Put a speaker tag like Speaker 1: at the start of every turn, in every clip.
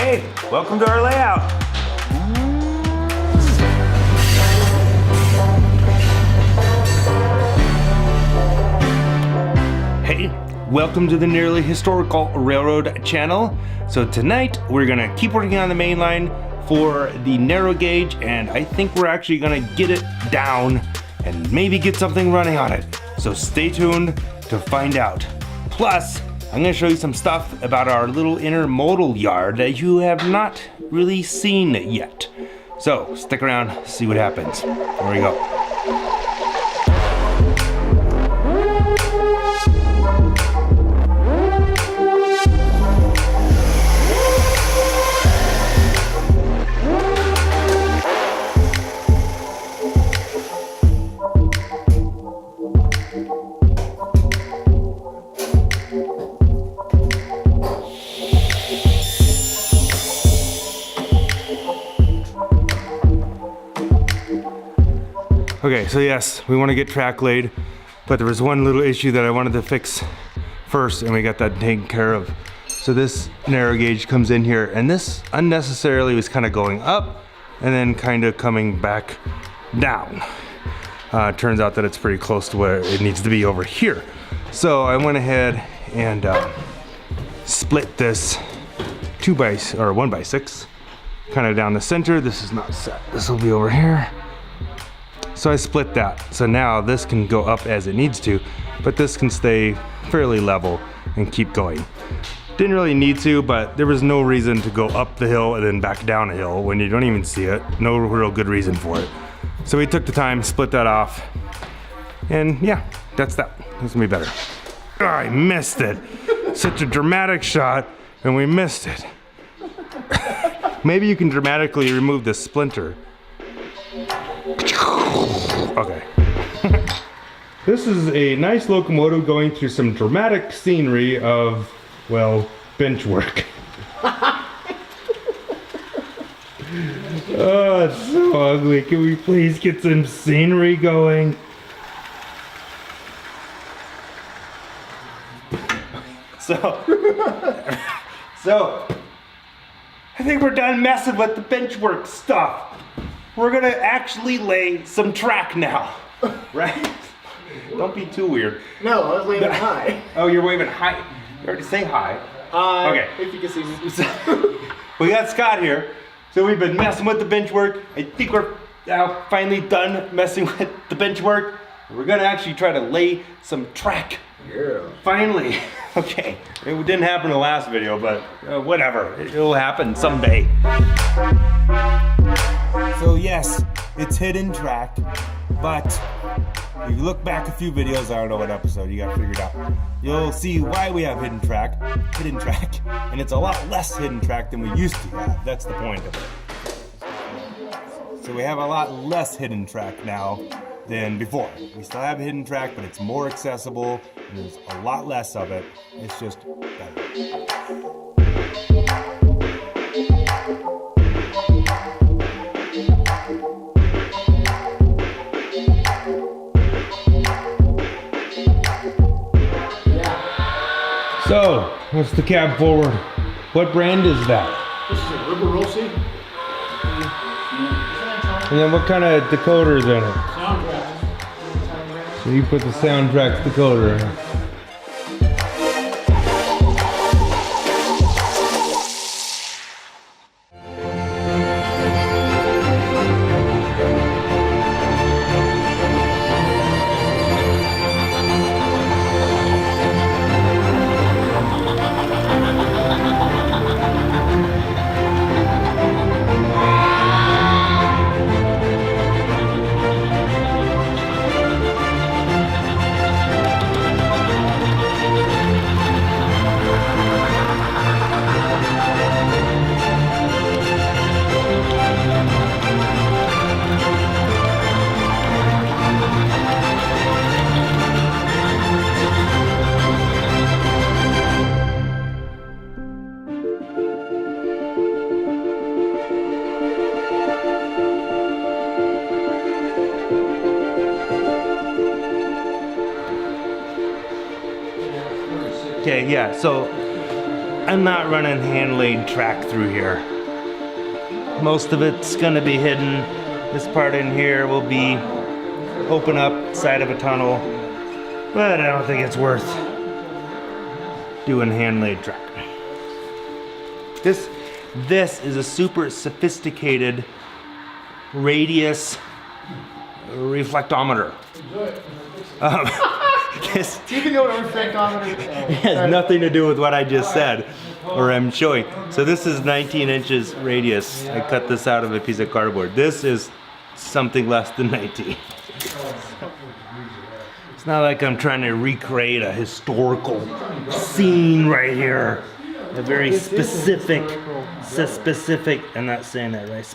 Speaker 1: Hey, welcome to our layout. Hey, welcome to the Nearly Historical Railroad channel. So tonight we're gonna keep working on the main line for the narrow gauge, and I think we're actually gonna get it down and maybe get something running on it. So stay tuned to find out. Plus, I'm gonna show you some stuff about our little intermodal yard that you have not really seen yet. So stick around, see what happens. Here we go. Okay, so yes, we want to get track laid, but there was one little issue that I wanted to fix first, and we got that taken care of. So this narrow gauge comes in here, and this unnecessarily was kind of going up and then kind of coming back down. It turns out that it's pretty close to where it needs to be over here. So I went ahead and split this 1x6 kind of down the center. This is not set. This will be over here. So I split that. So now this can go up as it needs to, but this can stay fairly level and keep going. Didn't really need to, but there was no reason to go up the hill and then back down a hill when you don't even see it. No real good reason for it. So we took the time, split that off, and yeah, that's that. That's gonna be better. Oh, I missed it. Such a dramatic shot, and we missed it. Maybe you can dramatically remove this splinter. Okay. This is a nice locomotive going through some dramatic scenery of, well, bench work. Oh, it's so ugly. Can we please get some scenery going? So I think we're done messing with the bench work stuff. We're gonna actually lay some track now, right? Don't be too weird.
Speaker 2: No, I was waving high.
Speaker 1: Oh, you're waving high. You already say hi.
Speaker 2: Hi.
Speaker 1: Okay.
Speaker 2: If you can see me.
Speaker 1: We got Scott here. So we've been messing with the bench work. I think we're now finally done messing with the bench work. We're gonna actually try to lay some track.
Speaker 2: Yeah.
Speaker 1: Finally. Okay. It didn't happen in the last video, but whatever. It'll happen someday. So yes, it's hidden track, but if you look back a few videos, I don't know what episode, you gotta figure it out. You'll see why we have hidden track, and it's a lot less hidden track than we used to have. That's the point of it. So we have a lot less hidden track now than before. We still have hidden track, but it's more accessible, and there's a lot less of it. It's just better. So, what's the cab forward? What brand is that?
Speaker 2: This is a River Rossi.
Speaker 1: And then what kind of decoder is in it?
Speaker 2: Soundtrack.
Speaker 1: So you put the soundtrack's decoder in it. Okay, yeah, so I'm not running hand laid track through here. Most of it's gonna be hidden. This part in here will be open up side of a tunnel, but I don't think it's worth doing hand laid track. This is a super sophisticated radius reflectometer. This
Speaker 2: Do you know what a reflectometer is?
Speaker 1: has nothing to do with what I just said, or I'm showing. So this is 19 inches radius. I cut this out of a piece of cardboard. This is something less than 19. It's not like I'm trying to recreate a historical scene right here. A very specific, I'm not saying that right,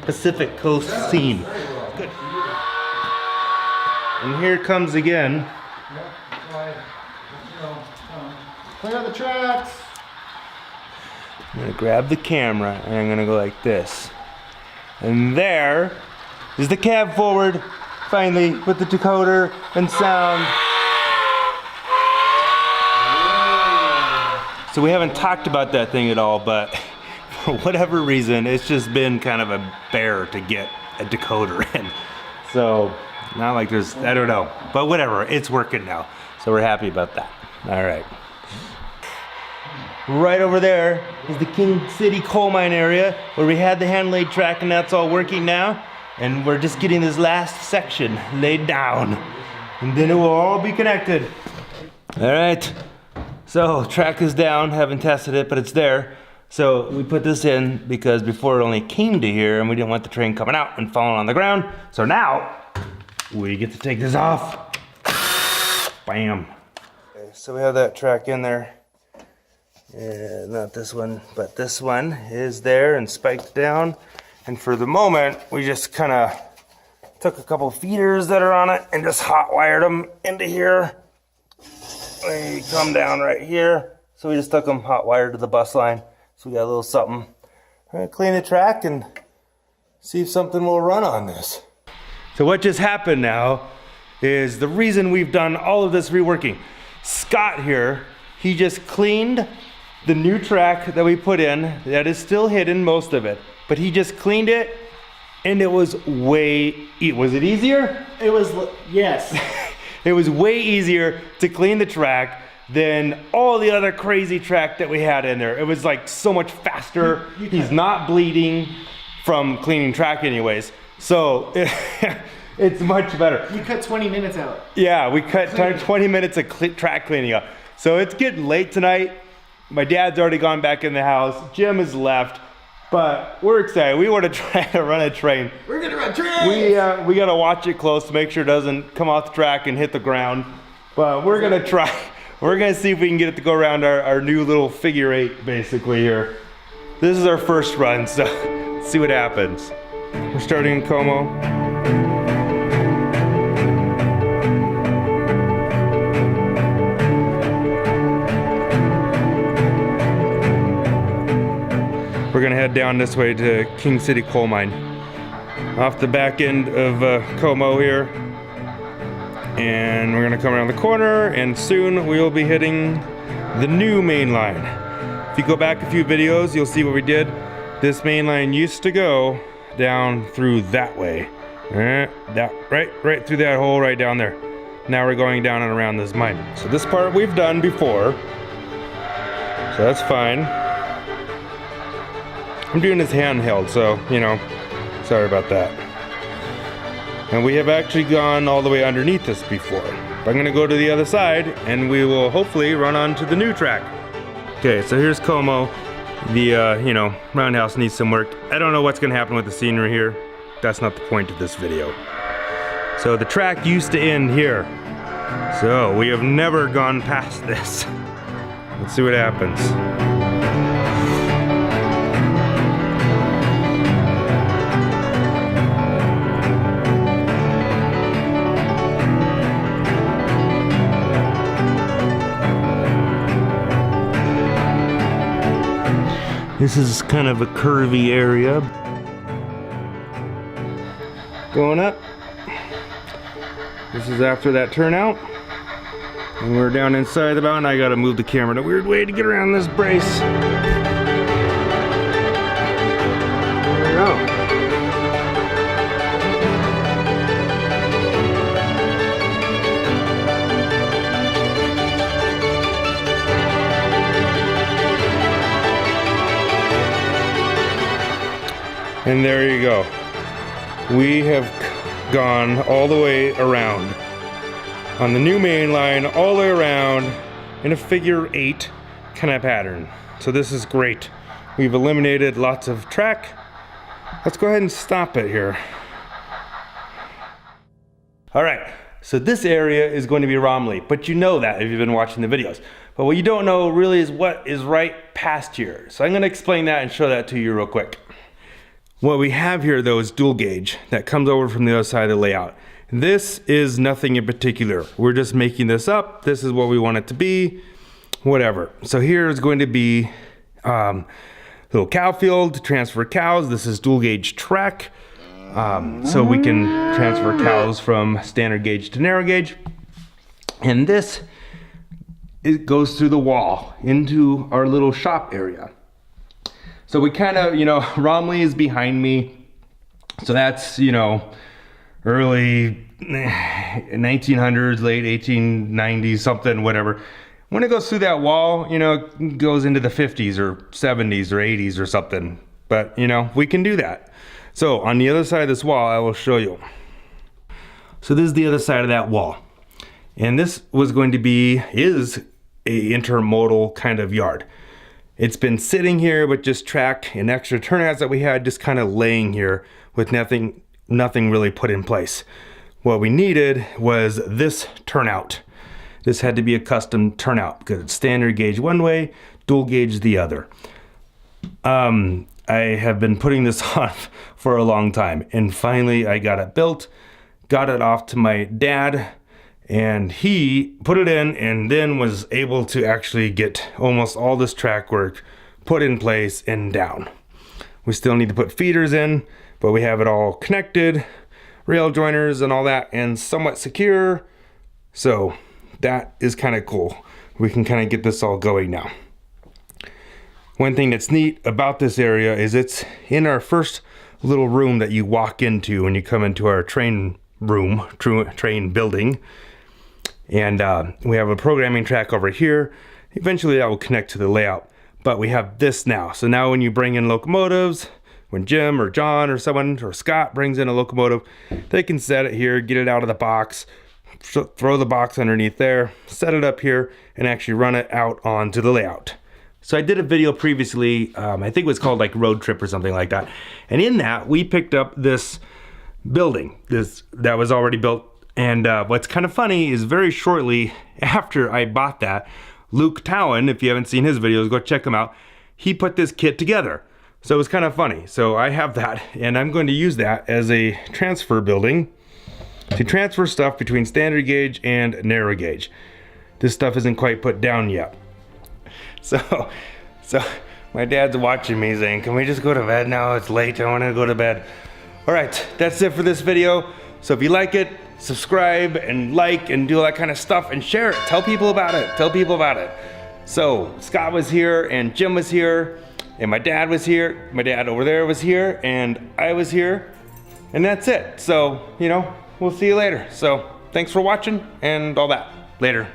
Speaker 1: Pacific Coast scene. Good. And here comes again.
Speaker 2: Clear out the tracks.
Speaker 1: I'm gonna grab the camera and I'm gonna go like this. And there is the cab forward, finally, with the decoder and sound. So we haven't talked about that thing at all, but for whatever reason, it's just been kind of a bear to get a decoder in. So, not like there's, I don't know, but whatever, it's working now. So we're happy about that. All right. Right over there is the King City coal mine area where we had the hand laid track, and that's all working now. And we're just getting this last section laid down, and then it will all be connected. All right. So track is down, haven't tested it, but it's there. So we put this in because before it only came to here and we didn't want the train coming out and falling on the ground. So now we get to take this off. Bam. Okay, so we have that track in there. Yeah, not this one, but this one is there and spiked down. And for the moment, we just kind of took a couple feeders that are on it and just hot wired them into here. They come down right here. So we just took them hot wired to the bus line. So we got a little something. We're gonna clean the track and see if something will run on this. So what just happened now is the reason we've done all of this reworking. Scott here, he just cleaned the new track that we put in. That is still hidden, most of it. But he just cleaned it and it was was it easier?
Speaker 2: It was, yes.
Speaker 1: It was way easier to clean the track than all the other crazy track that we had in there. It was like so much faster. He's not bleeding from cleaning track anyways. So it's much better.
Speaker 2: You cut 20 minutes out.
Speaker 1: Yeah, we cut 20 minutes of track cleaning up. So it's getting late tonight. My dad's already gone back in the house. Jim has left. But we're excited. We want to try to run a train.
Speaker 2: We're gonna run trains!
Speaker 1: We gotta watch it close to make sure it doesn't come off the track and hit the ground. But we're gonna try. We're gonna see if we can get it to go around our new little figure 8 basically here. This is our first run, so let's see what happens. We're starting in Como. We're gonna head down this way to King City Coal Mine. Off the back end of Como here. And we're gonna come around the corner and soon we will be hitting the new main line. If you go back a few videos, you'll see what we did. This main line used to go down through that way. Right through that hole right down there. Now we're going down and around this mine. So this part we've done before. So that's fine. I'm doing this handheld, so, you know, sorry about that. And we have actually gone all the way underneath this before. But I'm gonna go to the other side and we will hopefully run onto the new track. Okay, so here's Como. The, you know, roundhouse needs some work. I don't know what's gonna happen with the scenery here. That's not the point of this video. So the track used to end here. So we have never gone past this. Let's see what happens. This is kind of a curvy area. Going up. This is after that turnout. And we're down inside the mountain. I gotta move the camera in a weird way to get around this brace. There we go. And there you go. We have gone all the way around on the new main line, all the way around in a figure 8 kind of pattern. So this is great. We've eliminated lots of track. Let's go ahead and stop it here. All right, so this area is going to be Romley, but you know that if you've been watching the videos. But what you don't know really is what is right past here. So I'm gonna explain that and show that to you real quick. What we have here though is dual gauge that comes over from the other side of the layout. This is nothing in particular. We're just making this up. This is what we want it to be, whatever. So here is going to be little cow field to transfer cows. This is dual gauge track. So we can transfer cows from standard gauge to narrow gauge. And this, it goes through the wall into our little shop area. So we kind of, you know, Romley is behind me. So that's, you know, early 1900s, late 1890s, something, whatever. When it goes through that wall, you know, it goes into the 50s or 70s or 80s or something. But, you know, we can do that. So on the other side of this wall, I will show you. So this is the other side of that wall. And this was going to be, is a intermodal kind of yard. It's been sitting here with just track and extra turnouts that we had just kind of laying here with nothing really put in place. What we needed was this turnout. This had to be a custom turnout because it's standard gauge one way, dual gauge the other. I have been putting this off for a long time, and finally I got it built, got it off to my dad, and he put it in and then was able to actually get almost all this track work put in place and down. We still need to put feeders in, but we have it all connected, rail joiners and all that, and somewhat secure. So that is kind of cool. We can kind of get this all going now. One thing that's neat about this area is it's in our first little room that you walk into when you come into our train room, train building. And we have a programming track over here. Eventually that will connect to the layout, but we have this now. So now when you bring in locomotives, when Jim or John or someone or Scott brings in a locomotive, they can set it here, get it out of the box, throw the box underneath there, set it up here, and actually run it out onto the layout. So I did a video previously, I think it was called like Road Trip or something like that. And in that, we picked up this building that was already built. And what's kind of funny is very shortly after I bought that, Luke Towan, if you haven't seen his videos, go check him out. He put this kit together. So it was kind of funny. So I have that, and I'm going to use that as a transfer building to transfer stuff between standard gauge and narrow gauge. This stuff isn't quite put down yet. So my dad's watching me saying, can we just go to bed now? It's late, I want to go to bed. All right, that's it for this video. So if you like it, subscribe and like and do all that kind of stuff and share it. Tell people about it. Tell people about it. So Scott was here and Jim was here and my dad was here. My dad over there was here and I was here. And that's it. So, you know, we'll see you later. So thanks for watching and all that. Later.